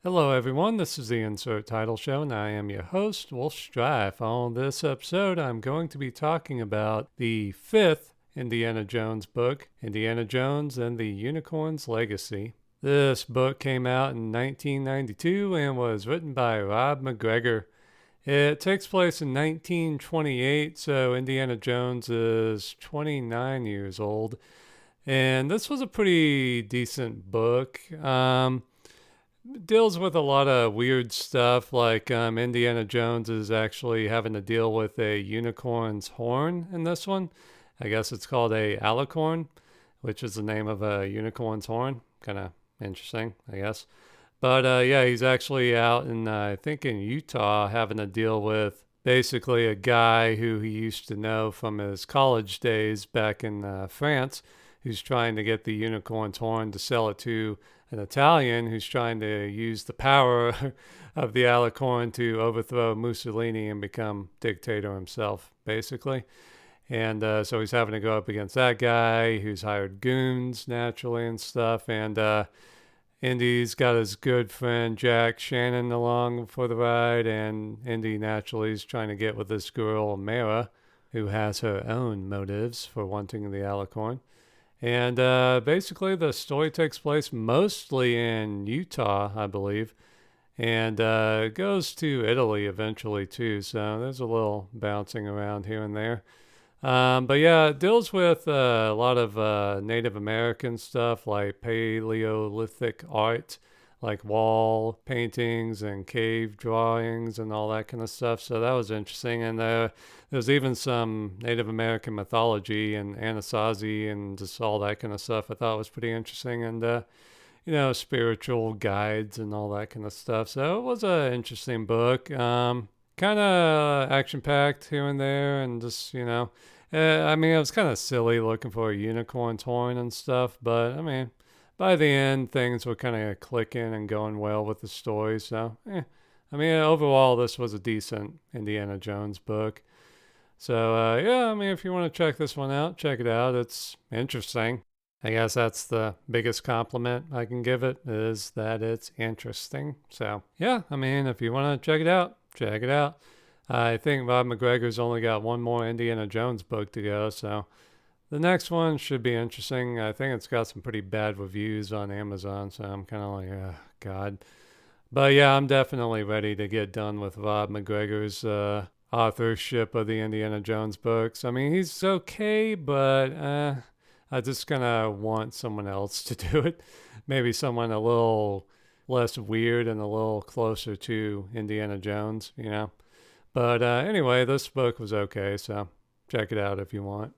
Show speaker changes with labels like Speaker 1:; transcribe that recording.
Speaker 1: Hello, everyone. This is the Insert Title Show, and I am your host, Wolf Strife. On this episode, I'm going to be talking about the fifth Indiana Jones book, Indiana Jones and the Unicorn's Legacy. This book came out in 1992 and was written by Rob McGregor. It takes place in 1928, so Indiana Jones is 29 years old. And this was a pretty decent book. Deals with a lot of weird stuff, like Indiana Jones is actually having to deal with a unicorn's horn in this one. I guess it's called a alicorn, which is the name of a unicorn's horn. Kind of interesting, I guess. But yeah, he's actually out in, I think in Utah, having to deal with basically a guy who he used to know from his college days back in France, who's trying to get the unicorn's horn to sell it to an Italian who's trying to use the power of the alicorn to overthrow Mussolini and become dictator himself, basically. And so he's having to go up against that guy who's hired goons naturally and stuff. And Indy's got his good friend Jack Shannon along for the ride. And Indy naturally is trying to get with this girl, Mara, who has her own motives for wanting the alicorn. And basically, the story takes place mostly in Utah, I believe, and goes to Italy eventually, too. So there's a little bouncing around here and there. But yeah, it deals with a lot of Native American stuff like Paleolithic art, like wall paintings and cave drawings and all that kind of stuff. So that was interesting. And there's even some Native American mythology and Anasazi and just all that kind of stuff I thought was pretty interesting. And, spiritual guides and all that kind of stuff. So it was an interesting book. Kind of action-packed here and there and just, it was kind of silly looking for a unicorn's horn and stuff. But, by the end, things were kind of clicking and going well with the story. So, overall, this was a decent Indiana Jones book. So, if you want to check this one out, check it out. It's interesting. I guess that's the biggest compliment I can give it, is that it's interesting. So, yeah, if you want to check it out, check it out. I think Rob McGregor's only got one more Indiana Jones book to go, so the next one should be interesting. I think it's got some pretty bad reviews on Amazon, so I'm kind of like, oh, God. But yeah, I'm definitely ready to get done with Rob McGregor's authorship of the Indiana Jones books. He's okay, but I just kind of want someone else to do it. Maybe someone a little less weird and a little closer to Indiana Jones, But anyway, this book was okay, so check it out if you want.